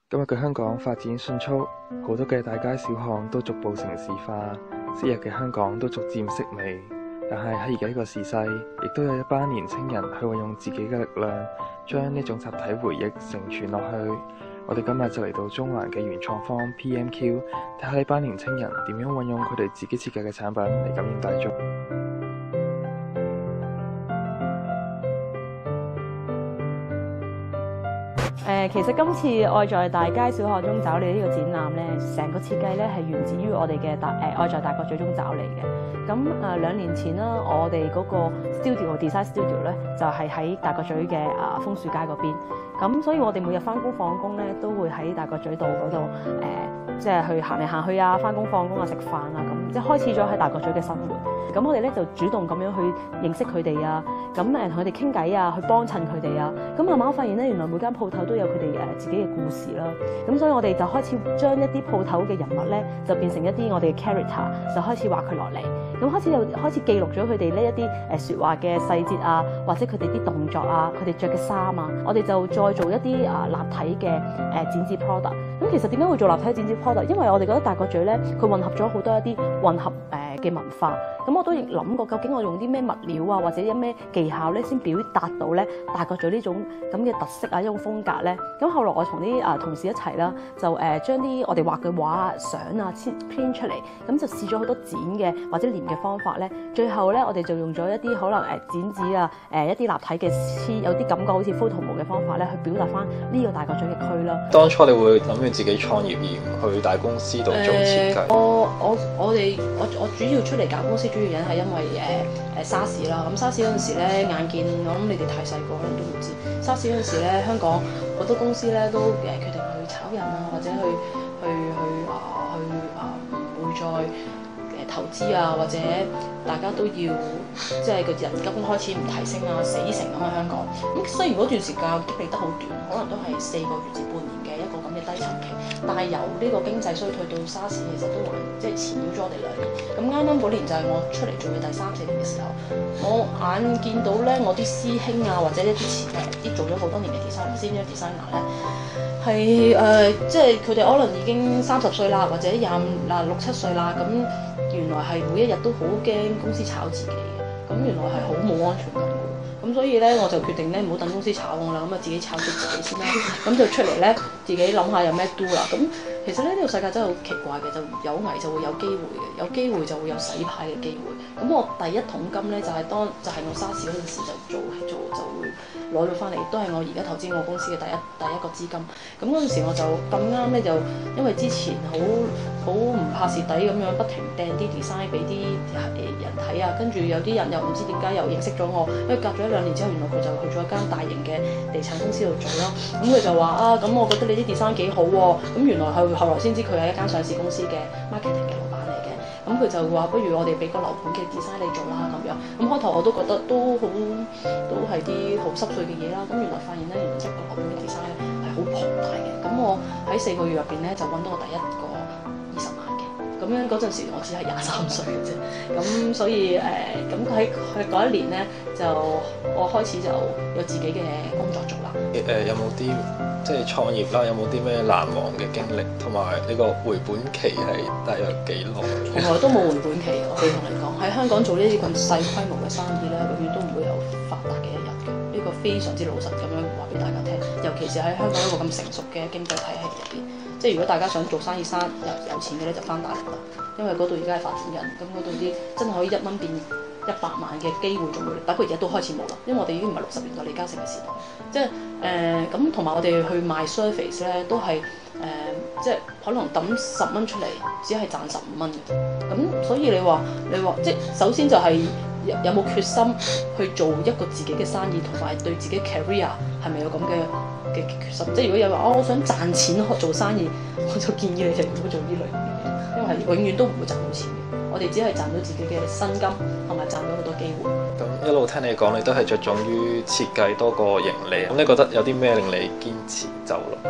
今日嘅香港發展迅速，好多嘅大街小巷都逐步城市化，昔日嘅香港都逐漸式微。但係喺而家呢個時勢，亦都有一班年青人去運用自己嘅力量，將呢種集體回憶承傳落去。我哋今日就嚟到中環嘅原創方 PMQ， 睇下呢班年青人點樣運用佢哋自己設計嘅產品嚟感染大眾。其實今次愛在大街小巷中找你呢個展覽咧，成個設計咧係源自於我哋嘅愛在大角咀中找你嘅。咁2年前啦，我哋嗰個 design studio 咧就係喺大角咀嘅楓樹街嗰邊。咁所以我哋每日返工放工咧都會喺大角咀道嗰度即係去行嚟行去啊，返工放工啊，食飯啊咁，即係開始咗喺大角咀嘅生活。咁我哋咧就主動咁樣去認識佢哋啊，咁同佢哋傾偈啊，去幫襯佢哋啊。咁慢慢發現咧，原來每間鋪頭都有佢哋自己嘅故事啦。咁所以我哋就開始將一啲鋪頭嘅人物咧，就變成一啲我哋嘅 character， 就開始畫佢落嚟。咁開始記錄咗佢哋呢一啲説話嘅細節啊，或者佢哋啲動作啊，佢哋着嘅衫啊，我哋就再做一啲立體嘅展示 product。咁其實點解會做立體展示 product？ 因為我哋覺得大角咀咧，佢混合咗好多一啲混合嘅文化。咁我都亦諗過，究竟我用啲咩物料啊，或者有咩技巧咧，先表達到咧大角咀呢種咁嘅特色啊，一種風格咧。咁後來我同啲同事一齊啦，就將啲我哋畫嘅畫啊、相啊先 print 出嚟，咁就試咗好多剪嘅或者黏嘅方法咧。最後咧，我哋就用咗一啲可能剪紙啊、一啲立體嘅黐，有啲感覺好似 photo 嘅方法咧，去表達翻呢個大角咀嘅區啦。當初你會諗住自己創業而唔去大公司度做設計？我主要出嚟搞公司，主要原因係因為沙士啦。咁沙士嗰陣時咧，眼見我諗你哋太細個，可能都唔知。沙士嗰陣時咧，香港好多公司咧都決定去炒人啊，或者唔會再投資啊，或者大家都要即係個人工開始唔提升啊，死城咁喺香港。咁雖然嗰段時間經歷得好短，可能都係4個月至半年嘅一個咁嘅低沉期，但係由呢個經濟衰退到沙士，其實都還即係纏繞咗我哋2年。咁啱啱嗰年就係我出嚟做嘅第3、4年嘅時候，我眼見到咧，我啲師兄啊，或者一啲做咗好多年嘅 senior designer 咧，係即係佢哋可能已經30歲啦，或者6、7歲啦，咁原來係每一日都好驚公司炒自己嘅，咁原來係好冇安全感嘅。咁所以咧，我就決定咧唔好等公司炒我啦，咁啊自己炒咗自己先啦。咁就出嚟咧，自己諗下有咩 do 啦。咁其實咧呢個世界真係好奇怪嘅，就有危就會有機會嘅，有機會就會有洗牌嘅機會。咁我第一桶金咧就係我沙士嗰陣時就會攞到翻嚟，都係我而家投資我公司嘅第一個資金。咁嗰陣時我就咁啱咧，就因為之前好唔怕蝕底咁樣，不停掟啲 design 俾啲人睇啊，跟住有啲人又唔知點解又認識咗我，因為隔咗1、2年之後，原來佢就去咗一間大型嘅地產公司度做啦。咁佢就話啊，咁我覺得你啲 design 幾好喎。咁原來後來先知佢係一間上市公司嘅 marketing 嘅老闆嚟嘅。咁佢就話不如我哋俾個樓盤嘅 design 你做啦咁樣。咁開頭我都覺得都係啲好濕碎嘅嘢啦。咁原來發現咧，原來一個樓盤嘅 design 咧係好龐大嘅。咁我喺4個月入邊咧就揾到我第一個20萬嘅。咁樣嗰陣時我只係23歲嘅啫。咁所以咁喺嗰1年咧就我開始就有自己嘅工作做啦。有冇啲即係創業啦？有冇啲咩難忘嘅經歷？同埋呢個回本期係大約幾耐？從來都冇回本期。我哋同你講，喺香港做呢啲咁細規模嘅生意咧，永遠都唔會有發達嘅一日嘅。呢個非常之老實咁樣話俾大家聽。尤其是喺香港一個咁成熟嘅經濟體系入邊，即係如果大家想做生意有錢嘅咧，就翻大陸啦。因為嗰度而家係發展緊，咁嗰度啲真係可以1蚊變100萬嘅機會仲會，不過而家都開始冇啦，因為我哋已經唔係60年代李嘉誠嘅時代，即係咁同埋我哋去賣 service 咧都係即係可能抌10蚊出嚟，只係賺15蚊嘅。咁所以你話即係首先就係有冇決心去做一個自己嘅生意，同埋對自己 career 係咪有咁嘅決心？即係如果有話我想賺錢做生意，我就建議你哋唔好做呢類型嘅嘢，因為係永遠都唔會賺到錢嘅。我哋只係賺到自己嘅薪金，同埋賺到好多機會。咁一路聽你講，你都係着重於設計多過盈利。咁你覺得有啲咩令你堅持走落去？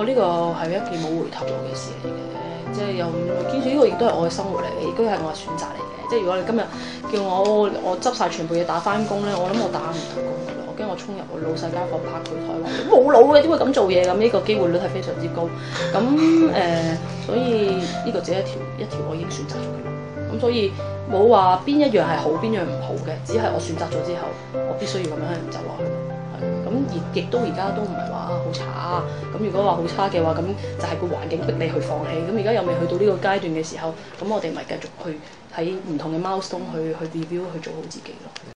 呢個係一件冇回頭路嘅事嚟嘅，即係又堅持呢個亦都係我嘅生活嚟嘅，亦都係我嘅選擇嚟嘅。即係如果你今日叫我執晒全部嘢打翻工咧，我諗我打唔到工㗎啦。我驚驚我衝入去老細間房拍佢台話冇腦嘅，點會咁做嘢？咁呢個機會率係非常之高。咁所以呢個只係一條我已經選擇咗嘅路。咁所以冇話邊一樣係好，邊樣唔好嘅，只係我選擇咗之後，我必須要咁樣走落去。咁亦都而家都唔係話好差。咁如果話好差嘅話，咁就係個環境逼你去放棄。咁而家又未去到呢個階段嘅時候，咁我哋咪繼續去喺唔同嘅 milestone 去 review 去做好自己咯。